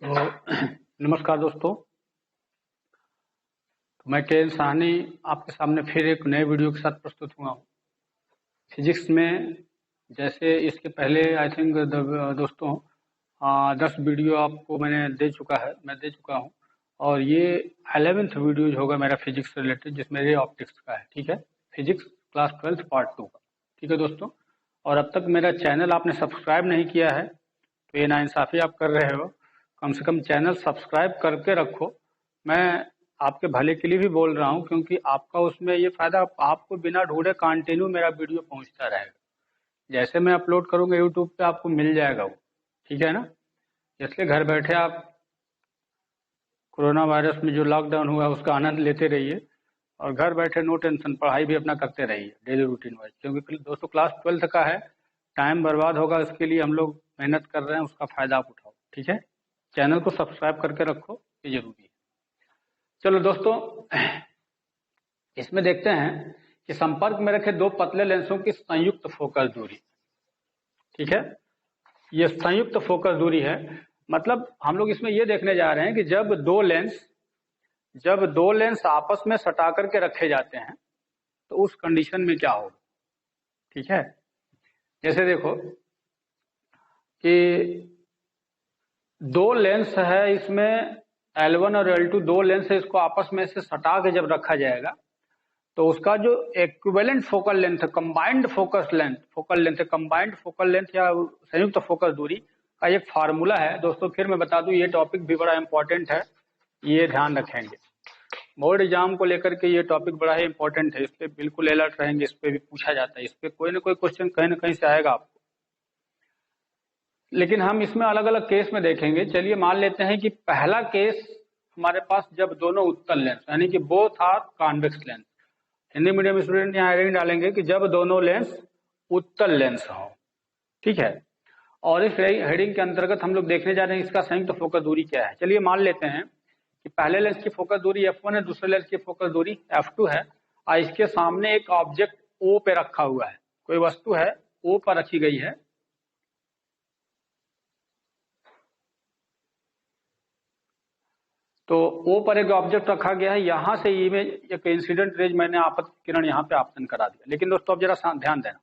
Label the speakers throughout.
Speaker 1: तो नमस्कार दोस्तों। तो मैं के साहनी आपके सामने फिर एक नए वीडियो के साथ प्रस्तुत हुआ हूँ। फिजिक्स में जैसे इसके पहले आई थिंक दोस्तों 10 वीडियो आपको मैं दे चुका हूँ और ये 11th वीडियो होगा मेरा फिजिक्स से रिलेटेड, जिसमें रे ऑप्टिक्स का है। ठीक है, फिजिक्स क्लास 12 पार्ट 2 का। ठीक है दोस्तों, और अब तक मेरा चैनल आपने सब्सक्राइब नहीं किया है तो ये नाइंसाफ़ी आप कर रहे हो। कम से कम चैनल सब्सक्राइब करके रखो। मैं आपके भले के लिए भी बोल रहा हूँ, क्योंकि आपका उसमें ये फायदा, आपको बिना ढूंढे कंटिन्यू मेरा वीडियो पहुंचता रहेगा। जैसे मैं अपलोड करूंगा यूट्यूब पे आपको मिल जाएगा वो। ठीक है ना, इसलिए घर बैठे आप कोरोना वायरस में जो लॉकडाउन हुआ उसका आनंद लेते रहिए और घर बैठे नो टेंशन पढ़ाई भी अपना करते रहिए डेली रूटीन वाइज, क्योंकि दोस्तों क्लास 12 का है, टाइम बर्बाद होगा, इसके लिए हम लोग मेहनत कर रहे हैं, उसका फायदा आप उठाओ। ठीक है, चैनल को सब्सक्राइब करके रखो, ये जरूरी है। चलो दोस्तों, इसमें देखते हैं कि संपर्क में रखे दो पतले लेंसों की संयुक्त फोकस दूरी। ठीक है, ये संयुक्त फोकस दूरी है, मतलब हम लोग इसमें ये देखने जा रहे हैं कि जब दो लेंस आपस में सटा करके रखे जाते हैं तो उस कंडीशन में क्या होगा। ठीक है, जैसे देखो कि दो लेंस है, इसमें L1 और L2 दो लेंस है, इसको आपस में से सटा के जब रखा जाएगा तो उसका जो इक्विवेलेंट फोकल लेंथ है, कंबाइंड फोकल लेंथ या संयुक्त फोकस दूरी का एक फार्मूला है। दोस्तों फिर मैं बता दूं, ये टॉपिक भी बड़ा इंपॉर्टेंट है, ये ध्यान रखेंगे। बोर्ड एग्जाम को लेकर के ये टॉपिक बड़ा ही इंपॉर्टेंट है, इस पे बिल्कुल अलर्ट रहेंगे, इस पे भी पूछा जाता है, इस पे कोई ना कोई क्वेश्चन कहीं ना कहीं से आएगा आपको। लेकिन हम इसमें अलग अलग केस में देखेंगे। चलिए मान लेते हैं कि पहला केस हमारे पास जब दोनों उत्तल लेंस यानी कि both are convex lens, Hindi medium student यहाँ हेडिंग डालेंगे कि जब दोनों लेंस उत्तल लेंस हो। ठीक है, और इस हेडिंग के अंतर्गत हम लोग देखने जा रहे हैं इसका संयुक्त फोकस दूरी क्या है। चलिए मान लेते हैं कि पहले लेंस की फोकस दूरी f1 है, दूसरे लेंस की फोकस दूरी f2 है और इसके सामने एक ऑब्जेक्ट O पे रखा हुआ है, कोई वस्तु है O पर रखी गई है। तो O पर एक ऑब्जेक्ट रखा गया है, यहां से इमेज एक इंसिडेंट रेज मैंने आपतन किरण यहाँ पे आपतन करा दिया। लेकिन दोस्तों अब जरा ध्यान देना,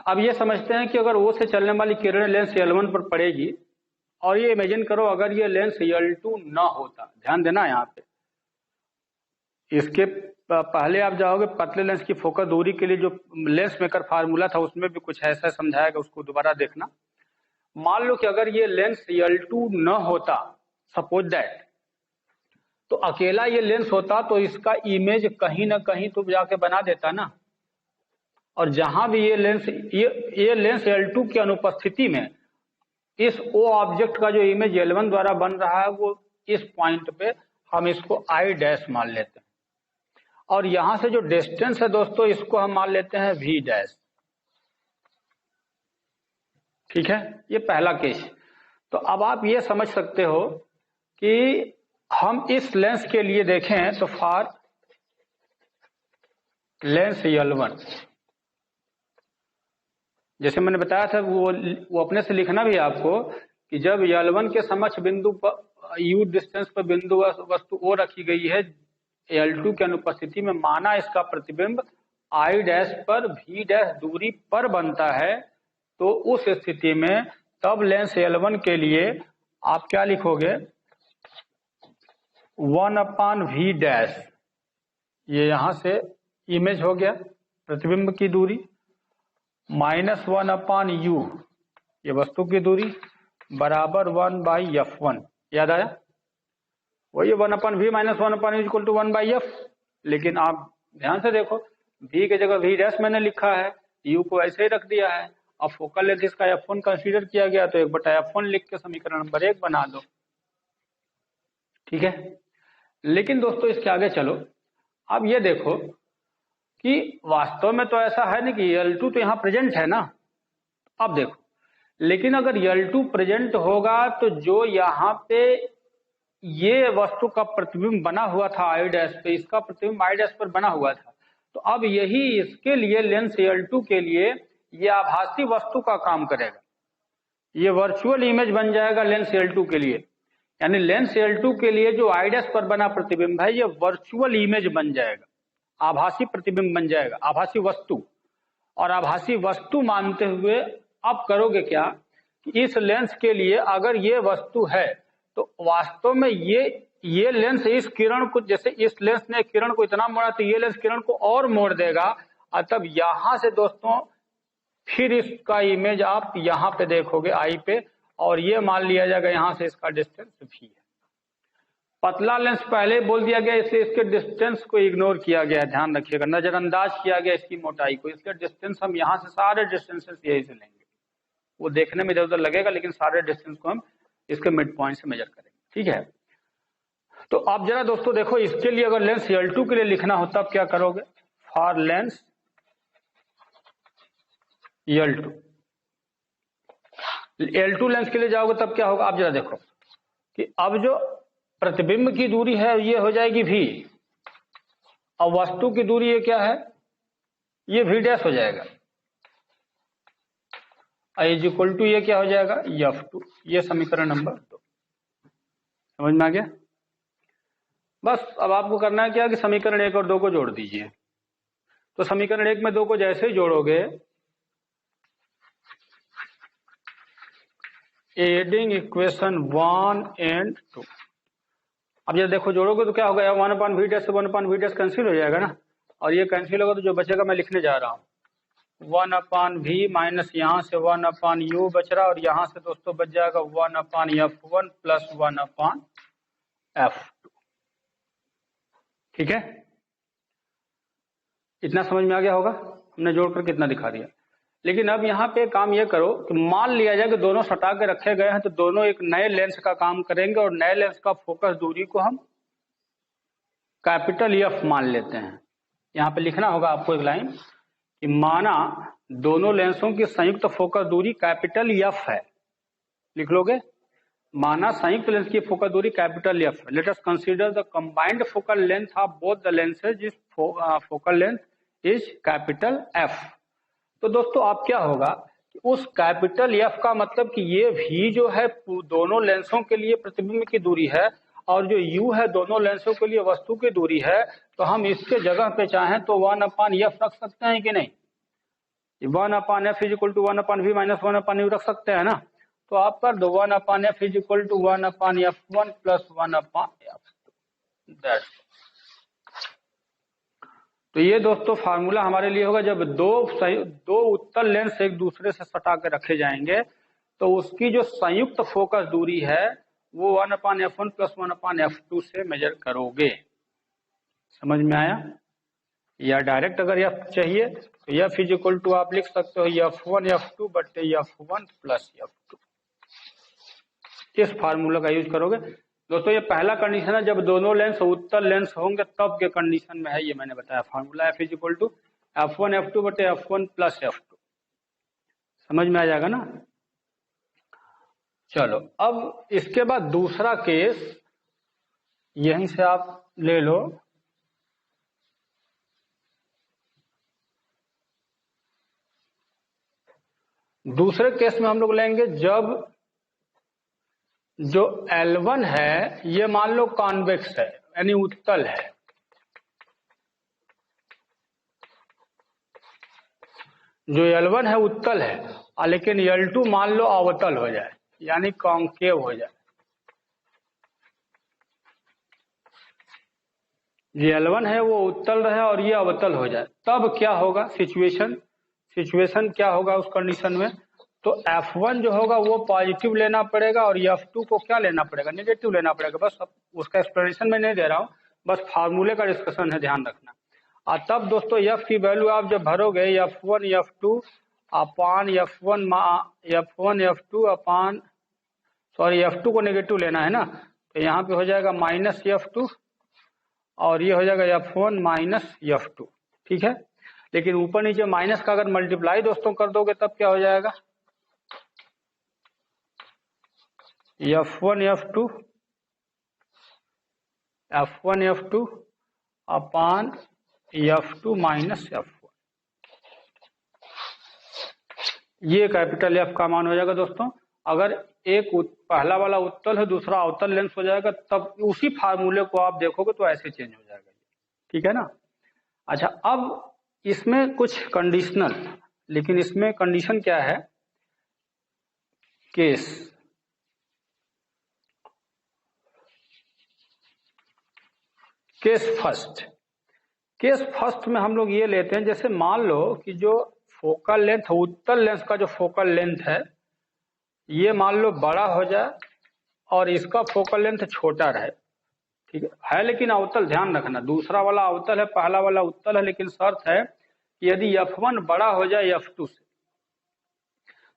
Speaker 1: अब ये समझते हैं कि अगर O से चलने वाली किरण लेंस L1 पर पड़ेगी और ये इमेजिन करो अगर ये लेंस L2 ना होता, ध्यान देना यहाँ पे, इसके पहले आप जाओगे पतले लेंस की फोकस दूरी के लिए जो लेंस मेकर फार्मूला था उसमें भी कुछ ऐसा समझाएगा, उसको दोबारा देखना। मान लो कि अगर ये लेंस L2 न होता, सपोज दैट, तो अकेला ये लेंस होता तो इसका इमेज कहीं ना कहीं तो जाके बना देता ना, और जहां भी ये लेंस L2 की अनुपस्थिति में इस O ऑब्जेक्ट का जो इमेज L1 द्वारा बन रहा है वो इस पॉइंट पे हम इसको I डैश मान लेते हैं, और यहां से जो डिस्टेंस है दोस्तों इसको हम मान लेते हैं V डैश। ठीक है, ये पहला केस। तो अब आप ये समझ सकते हो कि हम इस लेंस के लिए देखें तो फॉर लेंस L1, जैसे मैंने बताया था वो अपने से लिखना भी आपको कि जब L1 के समक्ष बिंदु पर U डिस्टेंस पर बिंदु वस्तु O रखी गई है L2 की अनुपस्थिति में, माना इसका प्रतिबिंब I डैश पर V डैश दूरी पर बनता है, तो उस स्थिति में तब लेंस L1 के लिए आप क्या लिखोगे, 1/V डैश, ये यहां से इमेज हो गया प्रतिबिंब की दूरी, -1/U ये वस्तु की दूरी, बराबर 1/F1। याद आया, वही 1/V - 1/U = 1/F। लेकिन आप ध्यान से देखो, V की जगह V डैश मैंने लिखा है, U को ऐसे ही रख दिया है, अब फोकल लेंथ इसका F1 कंसीडर किया गया तो 1/F1 लिख के समीकरण नंबर 1 बना दो। ठीक है, लेकिन दोस्तों इसके आगे चलो, अब ये देखो कि वास्तव में तो ऐसा है नहीं कि L2 तो यहाँ प्रेजेंट है ना। अब देखो, लेकिन अगर L2 प्रेजेंट होगा तो जो यहाँ पे ये वस्तु का प्रतिबिंब बना हुआ था I डैश पे, इसका प्रतिबिंब I डैश पर बना हुआ था, तो अब यही इसके लिए लेंस L2 के लिए ये आभासी वस्तु का काम करेगा। ये वर्चुअल इमेज बन जाएगा लेंस L2 के लिए, यानी लेंस L2 के लिए जो आइडस पर बना प्रतिबिंब है ये वर्चुअल इमेज बन जाएगा, आभासी प्रतिबिंब बन जाएगा, आभासी वस्तु। और आभासी वस्तु मानते हुए आप करोगे क्या कि इस लेंस के लिए अगर ये वस्तु है तो वास्तव में ये लेंस इस किरण को, जैसे इस लेंस ने किरण को इतना मोड़ा तो ये लेंस किरण को और मोड़ देगा, और तब यहां से दोस्तों फिर इसका इमेज आप यहां पे देखोगे आई पे, और ये मान लिया जाएगा यहां से इसका डिस्टेंस भी है। पतला लेंस पहले बोल दिया गया, इसलिए इसके डिस्टेंस को इग्नोर किया गया, ध्यान रखिएगा, नजरअंदाज किया गया इसकी मोटाई को, इसके डिस्टेंस हम यहां से सारे डिस्टेंसेस यही से लेंगे, वो देखने में इधर उधर लगेगा लेकिन सारे डिस्टेंस को हम इसके मिड पॉइंट से मेजर करेंगे, ठीक है। तो आप जरा दोस्तों देखो, इसके लिए अगर लेंस L2 के लिए लिखना हो तब क्या करोगे, फॉर लेंस L2 लेंस के लिए जाओगे तब क्या होगा, आप जरा देखो कि अब जो प्रतिबिंब की दूरी है ये हो जाएगी v, और वस्तु की दूरी ये क्या है, ये v डैश हो जाएगा, इज इक्वल टू ये क्या हो जाएगा F2। ये समीकरण नंबर 2 समझ में आ गया। बस अब आपको करना है क्या कि समीकरण 1 और 2 को जोड़ दीजिए। तो समीकरण 1 में 2 को जैसे ही जोड़ोगे, एडिंग इक्वेशन 1 and 2, अब ये देखो जोड़ोगे तो क्या होगा, 1/v डैश से 1/v डैश कैंसिल हो जाएगा ना, और ये कैंसिल होगा तो जो बचेगा मैं लिखने जा रहा हूँ 1/v माइनस यहाँ से 1/u बच रहा, और यहाँ से दोस्तों बच जाएगा 1/f1 प्लस 1/f2, ठीक है। इतना समझ में आ गया होगा, हमने जोड़कर कितना दिखा दिया। लेकिन अब यहाँ पे काम ये करो कि मान लिया जाए कि दोनों सटा के रखे गए हैं, तो दोनों एक नए लेंस का काम करेंगे, और नए लेंस का फोकस दूरी को हम कैपिटल F मान लेते हैं। यहाँ पे लिखना होगा आपको एक लाइन कि माना दोनों लेंसों की संयुक्त फोकस दूरी कैपिटल F है, लिख लोगे, माना संयुक्त लेंस की फोकस दूरी कैपिटल F है। Let us consider the combined focal length of both the lenses is focal length is capital F। तो दोस्तों आप क्या होगा कि उस कैपिटल F का मतलब कि ये V जो है दोनों लेंसों के लिए प्रतिबिंब की दूरी है, और जो U है दोनों लेंसों के लिए वस्तु की दूरी है, तो हम इसके जगह पे चाहें तो 1/F रख सकते हैं कि नहीं, 1/F is equal to 1/v minus 1/u रख सकते हैं ना। तो आप कर दो 1/F is equal to 1/f1 plus 1/f2। तो ये दोस्तों फार्मूला हमारे लिए होगा जब दो उत्तल लेंस एक दूसरे से सटा के रखे जाएंगे, तो उसकी जो संयुक्त फोकस दूरी है वो 1/f1 प्लस 1/f2 से मेजर करोगे। समझ में आया? या डायरेक्ट अगर F चाहिए तो F इज इक्वल टू आप लिख सकते हो F1 F2 बटे F1 प्लस F2, इस फार्मूला का यूज करोगे। दोस्तों ये पहला कंडीशन है, जब दोनों लेंस उत्तल लेंस होंगे तब के कंडीशन में है, ये मैंने बताया formula F is equal to F1 F2 बटे F1 प्लस F2। समझ में आ जाएगा ना। चलो अब इसके बाद दूसरा केस यहीं से आप ले लो। दूसरे केस में हम लोग लेंगे जब जो L1 है ये मान लो कॉन्वेक्स है, यानी उत्तल है, जो L1 है उत्तल है, लेकिन L2 मान लो अवतल हो जाए, यानी कॉन्केव हो जाए। जो L1 है वो उत्तल रहे और ये अवतल हो जाए, तब क्या होगा सिचुएशन क्या होगा उस कंडीशन में, तो F1 जो होगा वो पॉजिटिव लेना पड़ेगा और F2 को क्या लेना पड़ेगा, नेगेटिव लेना पड़ेगा। बस उसका एक्सप्लेनेशन मैं नहीं दे रहा हूँ, बस फार्मूले का डिस्कशन है, ध्यान रखना। और तब दोस्तों F की वैल्यू आप जब भरोगे F1 F2 अपान F1 F2 अपान F2 को नेगेटिव लेना है ना, तो यहाँ पे हो जाएगा माइनस F2 और ये हो जाएगा F1 माइनस F2, ठीक है। लेकिन ऊपर नीचे माइनस का अगर मल्टीप्लाई दोस्तों कर दोगे तब क्या हो जाएगा, F1 F2 अपान F2 माइनस F1, ये कैपिटल F का मान हो जाएगा दोस्तों। अगर एक पहला वाला उत्तल है दूसरा अवतल लेंस हो जाएगा, तब उसी फार्मूले को आप देखोगे तो ऐसे चेंज हो जाएगा। ठीक है ना। अच्छा, अब इसमें कुछ कंडीशनल, लेकिन इसमें कंडीशन क्या है, केस फर्स्ट में हम लोग ये लेते हैं, जैसे मान लो कि जो फोकल लेंथ, उत्तल लेंस का जो फोकल लेंथ है ये मान लो बड़ा हो जाए और इसका फोकल लेंथ छोटा रहे। ठीक है, लेकिन अवतल, ध्यान रखना, दूसरा वाला अवतल है, पहला वाला उत्तल है, लेकिन शर्त है कि यदि f1 बड़ा हो जाए f2 से,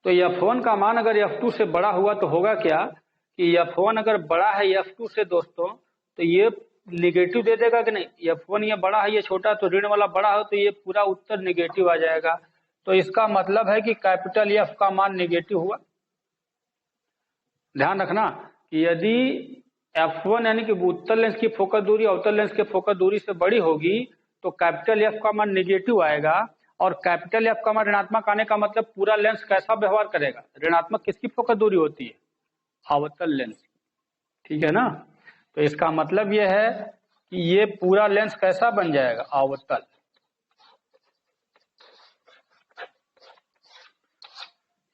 Speaker 1: तो f1 का मान अगर f2 से बड़ा हुआ तो होगा क्या कि f1 अगर बड़ा है f2 से दोस्तों, तो ये निगेटिव दे देगा कि नहीं। f1 ये बड़ा है ये छोटा, तो ऋण वाला बड़ा हो तो ये पूरा उत्तर निगेटिव आ जाएगा। तो इसका मतलब है कि कैपिटल F का मान निगेटिव हुआ। ध्यान रखना कि यदि f1 यानी कि उत्तल लेंस की फोकस दूरी अवतल लेंस के फोकस दूरी से बड़ी होगी तो कैपिटल F का मान निगेटिव आएगा, और कैपिटल F का मान ऋणात्मक आने का मतलब पूरा लेंस कैसा व्यवहार करेगा। ऋणात्मक किसकी फोकस दूरी होती है, अवतल लेंस। ठीक है ना। तो इसका मतलब यह है कि ये पूरा लेंस कैसा बन जाएगा, अवतल।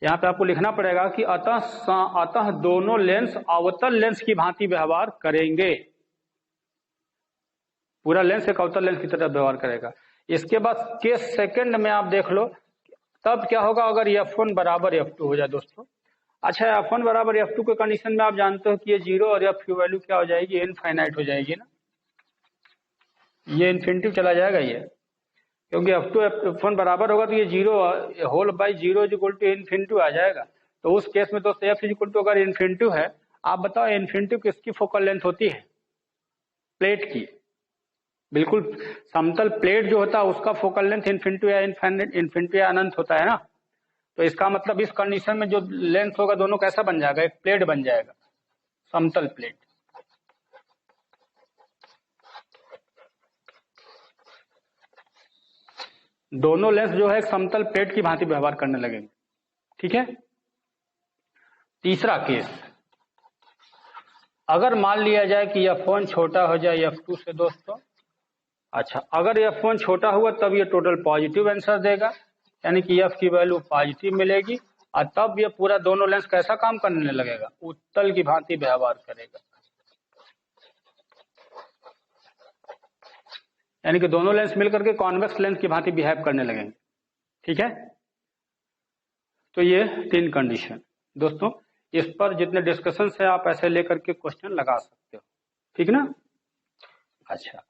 Speaker 1: यहाँ पे आपको लिखना पड़ेगा कि अतः दोनों लेंस अवतल लेंस की भांति व्यवहार करेंगे। पूरा लेंस एक अवतल लेंस की तरह व्यवहार करेगा। इसके बाद केस सेकंड में आप देख लो, तब क्या होगा अगर f1 बराबर f2 हो जाए दोस्तों। अच्छा, f1 बराबर f2 के कंडीशन में आप जानते हो कि ये 0 और f की वैल्यू क्या हो जाएगी, इनफाइनाइट हो जाएगी ना, ये इन्फिनिटिव चला जाएगा ये, क्योंकि f2 f1 बराबर होगा तो ये 0 whole by 0 is equal to infinitive आ जाएगा। तो उस केस में दोस्तों f इज इक्वल टू अगर इन्फिनिटिव है, आप बताओ इन्फिनिटिव किसकी फोकल लेंथ होती है, प्लेट की। बिल्कुल, समतल प्लेट जो होता है उसका फोकल लेंथ इन्फिनिटिव या अनंत होता है ना। तो इसका मतलब इस कंडीशन में जो लेंथ होगा दोनों कैसा बन जाएगा, एक प्लेट बन जाएगा, समतल प्लेट। दोनों लेंस जो है एक समतल प्लेट की भांति व्यवहार करने लगेंगे। ठीक है। तीसरा केस, अगर मान लिया जाए कि f1 छोटा हो जाए f2 से दोस्तों। अच्छा, अगर f1 छोटा हुआ तब ये टोटल पॉजिटिव आंसर देगा, यानी कि f की वैल्यू पॉजिटिव मिलेगी, और तब ये पूरा दोनों लेंस कैसा काम करने लगेगा, उत्तल की भांति व्यवहार करेगा। यानी कि दोनों लेंस मिलकर के कॉन्वेक्स लेंस की भांति बिहेव करने लगेंगे। ठीक है। तो ये 3 कंडीशन दोस्तों, इस पर जितने डिस्कशन है आप ऐसे लेकर के क्वेश्चन लगा सकते हो। ठीक ना। अच्छा,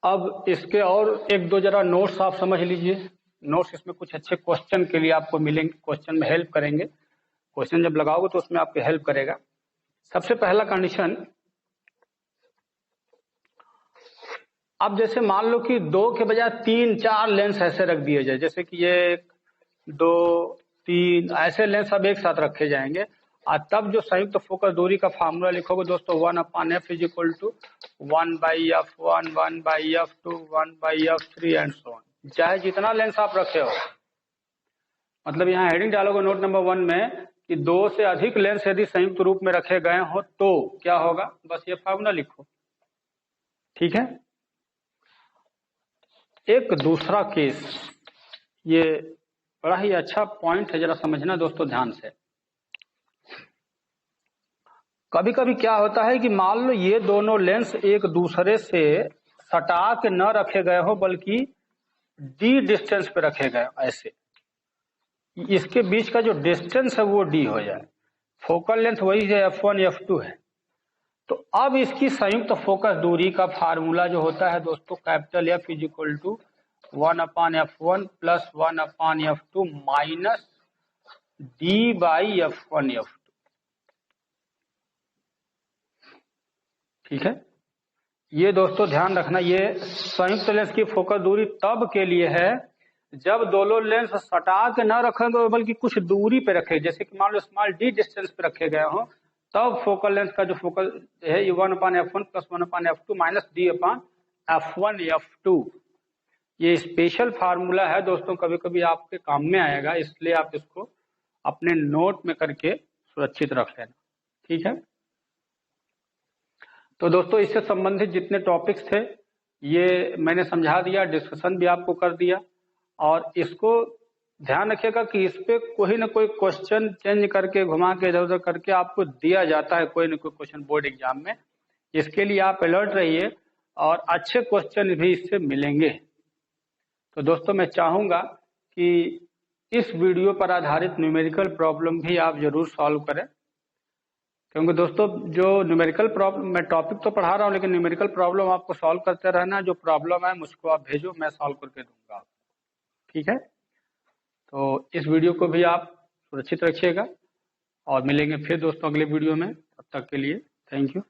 Speaker 1: अब इसके और एक दो जरा नोट्स आप समझ लीजिए। नोट्स इसमें कुछ अच्छे क्वेश्चन के लिए आपको मिलेंगे, क्वेश्चन में हेल्प करेंगे। क्वेश्चन जब लगाओगे तो उसमें आपकी हेल्प करेगा। सबसे पहला कंडीशन, अब जैसे मान लो कि 2 के बजाय 3-4 लेंस ऐसे रख दिए जाए, जैसे कि ये 2, 3 ऐसे लेंस अब एक साथ रखे जाएंगे, और तब जो संयुक्त फोकस दूरी का फार्मूला लिखोगे दोस्तों 1/f is equal to 1/f1, 1/f2, 1/f3 and so on. चाहे जितना लेंस आप रखे हो, मतलब यहाँ हेडिंग डालोगे नोट नंबर 1 में कि 2 से अधिक लेंस यदि संयुक्त रूप में रखे गए हो तो क्या होगा, बस ये फार्मूला लिखो। ठीक है। एक दूसरा केस, ये बड़ा ही अच्छा पॉइंट है, जरा समझना दोस्तों ध्यान से। कभी कभी क्या होता है कि मान लो ये दोनों लेंस एक दूसरे से सटा के न रखे गए हो, बल्कि d डिस्टेंस पे रखे गए, ऐसे इसके बीच का जो डिस्टेंस है वो d हो जाए, फोकल लेंथ वही है f1 f2 है। तो अब इसकी संयुक्त फोकस दूरी का फार्मूला जो होता है दोस्तों, capital F is equal to 1/f1 plus 1/f2 minus d/f1 f2। ठीक है। ये दोस्तों ध्यान रखना, ये संयुक्त लेंस की फोकस दूरी तब के लिए है जब दोनों लेंस सटा के न रखेंगे बल्कि कुछ दूरी पे रखे, जैसे कि मान लो स्मॉल d डिस्टेंस पे रखे गए हो, तब फोकल लेंथ का जो फोकल है ये 1/f1 plus 1/f2 minus d/f1 f2। ये स्पेशल फार्मूला है दोस्तों, कभी कभी आपके काम में आएगा, इसलिए आप इसको अपने नोट में करके सुरक्षित रख लेना। ठीक है, तो दोस्तों इससे संबंधित जितने टॉपिक्स थे ये मैंने समझा दिया, डिस्कशन भी आपको कर दिया, और इसको ध्यान रखिएगा कि इस पे कोई ना कोई क्वेश्चन चेंज करके घुमा के इधर उधर करके आपको दिया जाता है कोई ना कोई क्वेश्चन बोर्ड एग्जाम में। इसके लिए आप अलर्ट रहिए और अच्छे क्वेश्चन भी इससे मिलेंगे। तो दोस्तों मैं चाहूंगा कि इस वीडियो पर आधारित न्यूमेरिकल प्रॉब्लम भी आप जरूर सॉल्व करें, क्योंकि दोस्तों जो न्यूमेरिकल प्रॉब्लम, मैं टॉपिक तो पढ़ा रहा हूँ लेकिन न्यूमेरिकल प्रॉब्लम आपको सॉल्व करते रहना। जो प्रॉब्लम है मुझको आप भेजो, मैं सॉल्व करके दूंगा आपको। ठीक है, तो इस वीडियो को भी आप सुरक्षित रखिएगा और मिलेंगे फिर दोस्तों अगले वीडियो में। तब तक के लिए थैंक यू।